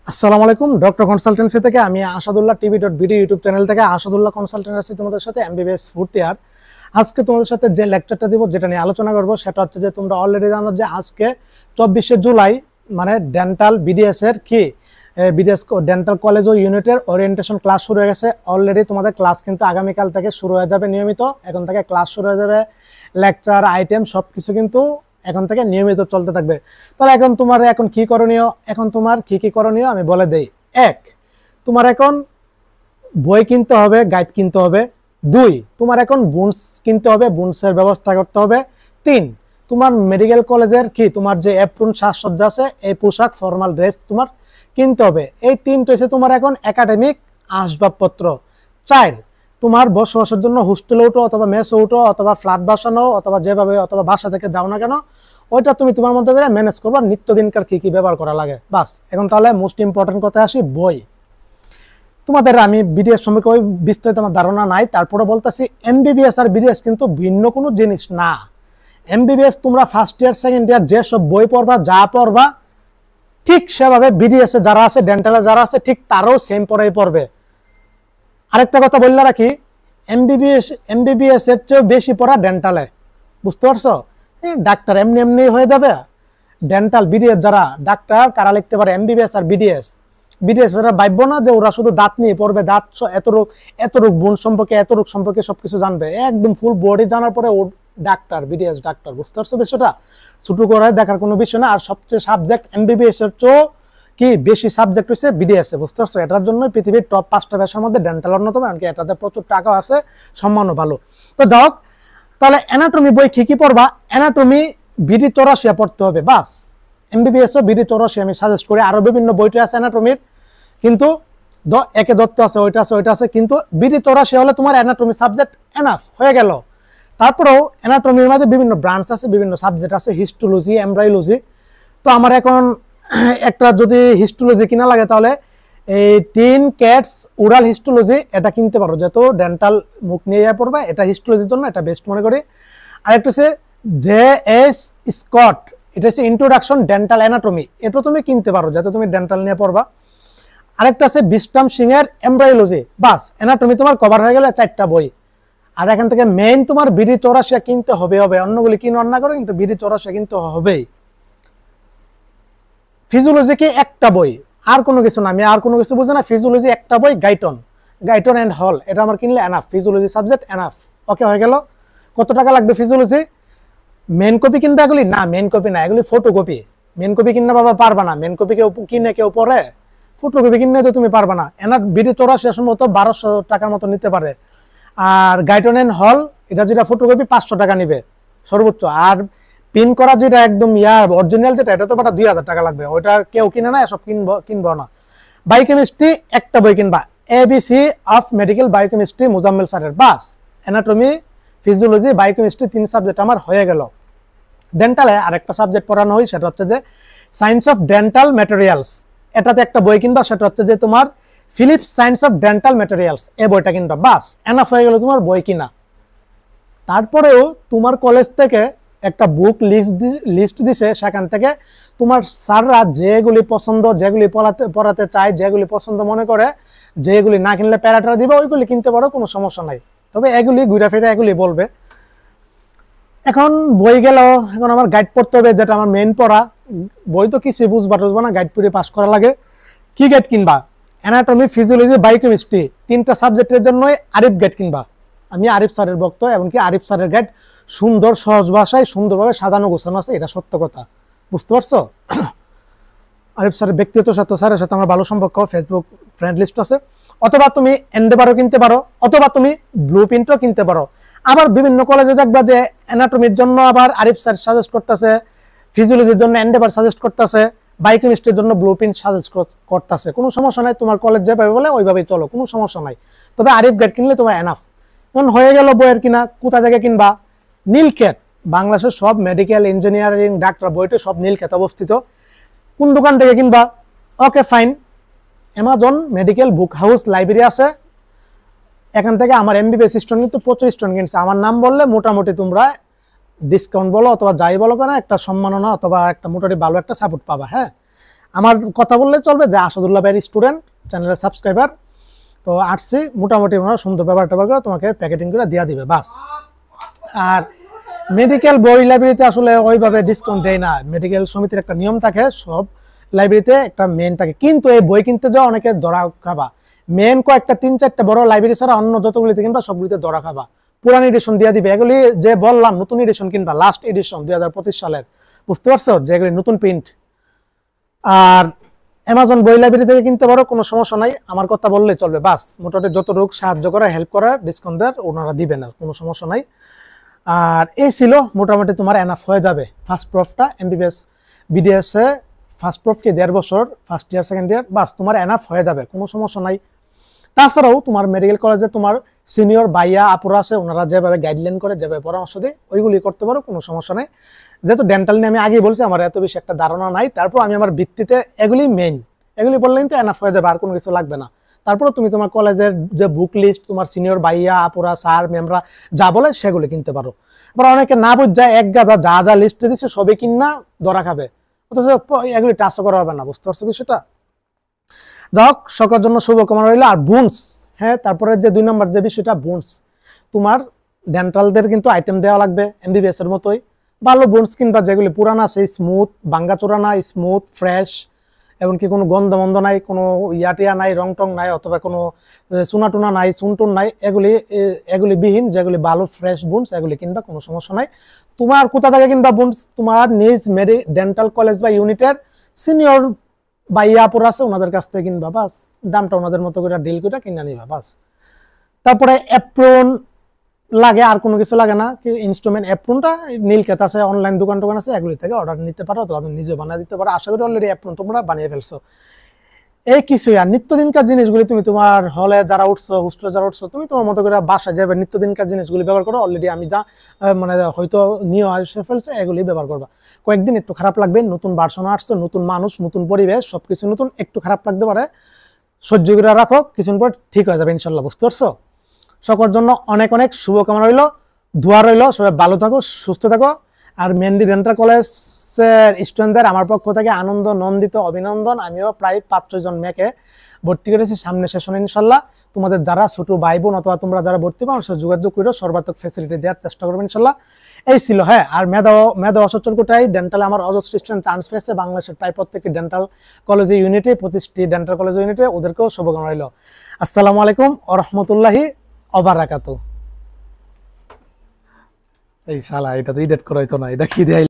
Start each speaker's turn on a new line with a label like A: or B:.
A: আসসালামু আলাইকুম। Doctor consultancy থেকে আমি আসাদুল্লাহ টিভি.ভিডিও ইউটিউব চ্যানেল থেকে আসাদুল্লাহ কনসালটেন্সি তোমাদের সাথে এমবিবিএস ভর্তি। আর আজকে তোমাদের সাথে যে লেকচারটা দিব, যেটা নিয়ে আলোচনা করব, সেটা হচ্ছে যে তোমরা অলরেডি জানো যে আজকে 24শে জুলাই মানে ডেন্টাল বিডিএস এর কি বিডিএস ডেন্টাল কলেজ ও ইউনিটের ওরিয়েন্টেশন ক্লাস শুরু হয়ে গেছে। অলরেডি তোমাদের ক্লাস কিন্তু আগামীকাল থেকে শুরু হয়ে যাবে নিয়মিত। এখন থেকে ক্লাস শুরু হয়ে যাবে, লেকচার আইটেম সব কিছু কিন্তু এখন থেকে নিয়মিত চলতে থাকবে। তাহলে এখন তোমার এখন কি করণীয়, এখন তোমার কি কি করণীয় আমি বলে দেই। 1, তোমার এখন বই কিনতে হবে, গাইড কিনতে হবে। 2, তোমার এখন বুনস কিনতে হবে, বুনসের ব্যবস্থা করতে হবে। 3, তোমার মেডিকেল কলেজের কি তোমার যে অ্যাপ্রন সাজসজ্জা আছে, এই পোশাক ফর্মাল ড্রেস তোমার কিনতে হবে। এই 3টা হচ্ছে তোমার এখন একাডেমিক আসবাবপত্র। 4, তোমার বসবাসের জন্য হোস্টেলে উঠো অথবা মেসে উঠো অথবা ফ্ল্যাট বাসানো অথবা যেভাবে অথবা বাসা থেকে যাও না কেন, ওইটা তুমি তোমার মধ্যে করে ম্যানেজ করবা, নিত্যদিনকার কি কি ব্যবহার করা লাগে বাস। এখন তাহলে মোস্ট ইম্পর্টেন্ট কথা আসি, বই। তোমাদের আমি বিডিএস সম্পর্কে ওই বিস্তারিত আমার ধারণা নাই, তারপরে বলতেছি এমবিবিএস আর বিডিএস কিন্তু ভিন্ন কোনো জিনিস না। এমবিবিএস তোমরা ফার্স্ট ইয়ার সেকেন্ড ইয়ার যেসব বই পড়বা, যা পড়বা ঠিক সেভাবে বিডিএস এ যারা আছে, ডেন্টালে যারা আছে, ঠিক তারাও সেম পড়াই পড়বে। আরেকটা কথা বললে রাখি, এমবিবিএস এর চেয়েও বেশি পড়া ডেন্টালে, বুঝতে পারছো? ডাক্তার এমনি এমনি হয়ে যাবে। ডেন্টাল বিডিএস যারা ডাক্তার কারা লিখতে পারে এমবিবিএস আর বিডিএস। ওরা ভাবব না যে ওরা শুধু দাঁত নিয়ে পড়বে, দাঁত এতটুক বোন সম্পর্কে এতটুক সম্পর্কে সবকিছু জানবে, একদম ফুল বডি জানার পরে ও ডাক্তার, বিডিএস ডাক্তার, বুঝতে পারছো বিষয়টা? ছোট করে দেখার কোনো বিষয় না। আর সবচেয়ে সাবজেক্ট এমবিবিএস এর চেয়েও কি বেশি সাবজেক্ট হচ্ছে বিডিএস এ, বুঝতে পারছো? এটার জন্য পৃথিবীর টপ 5টা পেশার মধ্যে ডেন্টাল অন্যতম, এমনকি এটাতে প্রচুর টাকাও আছে, সম্মানও ভালো। তো যাও, তাহলে অ্যানাটমি বই কি কি পড়বা? অ্যানাটমি বিডি 84 পড়তে হবে বাস। এমবিবিএস ও বিডি 84 আমি সাজেস্ট করি। আরো বিভিন্ন বইটা আছে অ্যানাটমির, কিন্তু একে দত্ত আছে, ওইটা আছে, কিন্তু বিডি 84 হলে তোমার অ্যানাটমি সাবজেক্ট এনাফ হয়ে গেল। তারপরেও অ্যানাটমির মধ্যে বিভিন্ন ব্রাঞ্চ আছে, বিভিন্ন সাবজেক্ট আছে, হিস্টোলজি, এমব্রায়োলজি। তো আমার এখন একটা যদি হিস্টোলজি কিনা লাগে, তাহলে এই টিন ক্যাটস ওরাল হিস্টোলজি এটা কিনতে পারো, যেহেতু ডেন্টাল মুখ নিয়ে পড়বে, এটা হিস্টোলজির জন্য এটা বেস্ট মনে করি। আরেকটা হচ্ছে জে.এস. স্কট, এটা হচ্ছে ইন্ট্রোডাকশন ডেন্টাল অ্যানাটমি, এটা তুমি কিনতে পারো যেহেতু তুমি ডেন্টাল নিয়ে পড়বা। আরেকটা আছে বিস্টাম সিং এর এমব্রায়োলজি। বাস, অ্যানাটমি তোমার কভার হয়ে গেলে 4টা বই। আর এখান থেকে মেইন তোমার বিডি 84 কিনতে হবে, অন্যগুলি কিনো না করো, কিন্তু বিডি 84 কিনতে হবেই। ফিজিওলজি কি একটা বই, আর কোনো কিছু না, আমি আর কোনো কিছু বুঝি না। ফিজিওলজি একটা বই, গাইটন এন্ড হল, এটা আমার কিনলে এনাফ, ফিজিওলজি সাবজেক্ট এনাফ। ওকে, হয়ে গেল। কত টাকা লাগবে ফিজিওলজি? মেন কপি কিনবে এগুলি? না, মেন কপি না, এগুলি ফটোকপি। মেন কপি কিনলে বাবা পারবা না, মেন কপি কেউ কিনে কেউ পড়ে, ফটোকপি কিনলে তো তুমি পারবা না। এনার বিডি 84 সম্ভবত 1200 টাকার মতো নিতে পারে। আর গাইটন এন্ড হল এটা যেটা ফটোকপি 500 টাকা নিবে সর্বোচ্চ। আর পিন করা যেটা একদম অরিজিনাল যেটা, এটা তো 2000 টাকা লাগবে, ওইটা কেউ কিনে না, এসব কিনবো না। বায়োকেমিস্ট্রি একটা বই কিনবা, ABC of medical biochemistry Muzammel স্যারের। বাস, অ্যানাটমি, ফিজিওলজি, বায়োকেমিস্ট্রি 3 সাবজেক্ট আমার হয়ে গেল। ডেন্টালে আরেকটা সাবজেক্ট পড়ানো হয়, সেটা হচ্ছে যে সায়েন্স অফ ডেন্টাল ম্যাটেরিয়ালস। এটাতে একটা বই কিনবা, সেটা হচ্ছে যে তোমার Phillips science of dental materials, এই বইটা কিনবা। বাস, এনাফ হয়ে গেল তোমার বই কিনা। তারপরেও তোমার কলেজ থেকে একটা বুক লিস্ট দিছে, সেখান থেকে তোমার স্যাররা যেগুলি পছন্দ, যেগুলি পড়াতে চায়, যেগুলি পছন্দ মনে করে, যেগুলি না কিনলে প্যারাটা দিবে, ওইগুলি কিনতে পারো, কোনো সমস্যা নাই। তবে এগুলি ঘুরে ফিরে এগুলি বলবে। এখন বই গেল, এখন আমার গাইড পড়তে হবে, যেটা আমার মেইন পড়া। বই তো কিছু বুঝবা না, গাইড পড়ে পাস করা লাগে। কি গাইড কিনবা? অ্যানাটমি, ফিজিওলজি, বায়োকেমিস্ট্রি 3টা সাবজেক্টের জন্যই আরিফ গাইড কিনবা। আমি আরিফ স্যারের ভক্ত, এমনকি আরিফ স্যারের গাইড সুন্দর, সহজ ভাষায় সুন্দরভাবে সাজানো গোছানো আছে, এটা সত্য কথা, বুঝতে পারছো? আরিফ স্যারের ব্যক্তিগত স্যারের সাথে আমার ভালো সম্পর্ক, ফেসবুক ফ্রেন্ড লিস্ট আছে। অথবা তুমি এন্ডেভারও কিনতে পারো, অথবা তুমি ব্লু প্রিন্টও কিনতে পারো। আবার বিভিন্ন কলেজে দেখবা যে অ্যানাটমির জন্য আবার আরিফ স্যার সাজেস্ট করতেছে, ফিজিওলজির জন্য এন্ডেভার সাজেস্ট করতেছে, বায়োকেমিস্ট্রির জন্য ব্লু প্রিন্ট সাজেস্ট করতেছে। কোনো সমস্যা নাই, তোমার কলেজ যেভাবে বলে ওইভাবেই চলো, কোনো সমস্যা নাই। তবে আরিফ গাইড কিনলে তোমার এনাফ। এখন হয়ে গেল বইয়ের কিনা। কোথা থেকে কিনবা? নীলক্ষেত, বাংলাদেশের সব মেডিকেল, ইঞ্জিনিয়ারিং, ডাক্তার বইটা সব নীলক্ষেত অবস্থিত। কোন দোকান থেকে কিনবা? ওকে ফাইন, অ্যামাজন মেডিকেল বুক হাউস লাইব্রেরি আছে, এখান থেকে আমার এমবিবিএস স্টুডেন্ট কিন্তু প্রচুর স্টুডেন্ট কিনছে। আমার নাম বললে মোটামুটি তোমরা ডিসকাউন্ট বলো অথবা যাই বলো কেন একটা সম্মাননা অথবা একটা মোটামুটি ভালো একটা সাপোর্ট পাবা। হ্যাঁ, আমার কথা বললে চলবে যে আসাদুল্লাহ ভাইয়ের স্টুডেন্ট, চ্যানেলের সাবস্ক্রাইবার, তো আসছি মোটামুটি ওনারা সুন্দর ব্যবহার করে তোমাকে প্যাকেটিং করে দিয়ে দিবে বাস। আর মেডিকেল বই লাইব্রেরিতে আসলে ওইভাবে ডিসকাউন্ট দেয় না, মেডিকেল সমিতির একটা নিয়ম থাকে, সব লাইব্রেরিতে একটা মেন থাকে, কিন্তু এই বই কিনতে যাওয়া অনেকে ধরা খাবা। মেন কয়েকটা 3-4টা বড় লাইব্রেরি ছাড়া অন্য যতগুলিতে কিনবা সবগুলিতে ধরা খাবা, পুরান এডিশন দিয়ে দিবে। এগুলি যে বললাম নতুন এডিশন কিনবা, লাস্ট এডিশন 2025 সালের, বুঝতে পারছো, যেগুলি নতুন প্রিন্ট। আর অ্যামাজন বই লাইব্রেরি থেকে কিনতে পারো, কোনো সমস্যা নাই, আমার কথা বললে চলবে বাস। মোটামুটি যতটুকু সাহায্য করা, হেল্প করা, ডিসকাউন্ট দেওয়ার ওনারা দিবে না, কোনো সমস্যা নাই। আর এই ছিল মোটামুটি তোমার এনাফ হয়ে যাবে। ফার্স্ট প্রফটা এমবিবিএস বিডিএস এ ফার্স্ট প্রফ কি 1.5 বছর, ফার্স্ট ইয়ার সেকেন্ড ইয়ার, বাস তোমার এনাফ হয়ে যাবে, কোনো সমস্যা নাই। তাছাড়াও তোমার মেডিকেল কলেজে তোমার সিনিয়র ভাইয়া আপুরা আছে, ওনারা যেভাবে গাইডলাইন করে, যেভাবে পরামর্শ দেয়, ওইগুলি করতে পারো, কোনো সমস্যা নেই। যেহেতু ডেন্টাল নিয়ে আমি আগেই বলছি আমার এত বেশি একটা ধারণা নাই, তারপর আমি আমার ভিত্তিতে এগুলি মেইন, এগুলি বললেই তো এনাফ হয়ে যাবে, আর কোনো কিছু লাগবে না। তারপরে তুমি তোমার কলেজের যে বুক লিস্ট, তোমার সিনিয়র ভাইয়া আপুরা স্যার ম্যামরা যা বলে সেগুলি কিনতে পারো। আবার অনেকে না বুঝা এক গাদা যা যা লিস্টে দিচ্ছে সবই কিনা ধরা খাবে, অথচ এগুলি টাচও করা হবে না, বুঝতে পারছো বিষয়টা। যাক, সকলের জন্য শুভকামনা রইল। আর বুনস, হ্যাঁ, তারপরে যে 2 নম্বর যে বিষয়টা বুনস, তোমার ডেন্টালদের কিন্তু আইটেম দেওয়া লাগবে এমবিবিএস এর মতোই, ভালো বুনস কিনবা যেগুলি পুরানা আছে, স্মুথ, ভাঙ্গা চোরা নাই, স্মুথ ফ্রেশ, এমনকি কোনো গন্ধ মন্দ নাই, কোনো ইয়াটিয়া নাই, রং টং নাই, অথবা কোনো চুনা টুনা নাই, চুনটুন নাই, এগুলি বিহীন যেগুলি ভালো ফ্রেশ বুনস, এগুলি কিনবা, কোনো সমস্যা নাই। তোমার কোথা থেকে কিনবা বুনস? তোমার নিজ ডেন্টাল কলেজ বা ইউনিটের সিনিয়র ভাইয়া আপুরা আছে, ওনাদের কাছ থেকে কিনবা, বাস দামটা ওনাদের মতো করে ডিল করে কিনে নিবা বাস। তারপরে অ্যাপ্রন লাগে, আর কোনো কিছু লাগে না, কি ইনস্ট্রুমেন্ট অ্যাপ্রনটা নীলক্ষেত আছে, অনলাইন দোকান টোকান আছে, এগুলি থেকে অর্ডার নিতে পারো, অথবা নিজে বানিয়ে দিতে পারো। আশা করি অলরেডি অ্যাপ্রন তোমরা বানিয়ে ফেলছো। এই কিছুই, আর নিত্যদিনকার জিনিসগুলি তুমি তোমার হলে যারা উঠছো, হোস্টেলে যারা উঠছো, তুমি তোমার মতো করে বাসায় যাবে, নিত্যদিনকার জিনিসগুলি ব্যবহার করো। অলরেডি আমি যা মানে হয়তো নিয়ে আসে ফেলছে, এগুলি ব্যবহার করবা। কয়েকদিন একটু খারাপ লাগবে, নতুন ভার্সন আসছে, নতুন মানুষ, নতুন পরিবেশ, সবকিছু নতুন, একটু খারাপ লাগতে পারে, সহ্য করে রাখো, কিছুদিন পর ঠিক হয়ে যাবে ইনশাল্লাহ, বুঝতে পারছো। সকলের জন্য অনেক অনেক শুভকামনা রইল, দোয়া রইল, সবাই ভালো থাকো, সুস্থ থাকো। আর মেহেন্দি ডেন্টাল কলেজের স্টুডেন্টদের আমার পক্ষ থেকে আনন্দ নন্দিত অভিনন্দন। আমিও প্রায় 5-6 জন মেয়েকে ভর্তি করেছি সামনে সেশনে ইনশাল্লাহ। তোমাদের যারা ছোট ভাই বোন অথবা তোমরা যারা ভর্তি পাও, সে যোগাযোগ করো, সর্বাত্মক ফ্যাসিলিটি দেওয়ার চেষ্টা করবো ইনশাল্লাহ। এই ছিল। হ্যাঁ, আর মেধা অসচ্ছল কোটায় ডেন্টালে আমার অজস্র স্টুডেন্ট চান্স পেয়েছে বাংলাদেশের প্রায় প্রত্যেকটি ডেন্টাল কলেজে ইউনিটে, 25টি ডেন্টাল কলেজ ইউনিটে, ওদেরকেও শুভকামনা রইল। আসসালামু আলাইকুম ওয়া রাহমাতুল্লাহি ওয়া বারাকাতুহু। এই শালা, এটা তো এডিট করা হইতো না, এটা কি দেয়।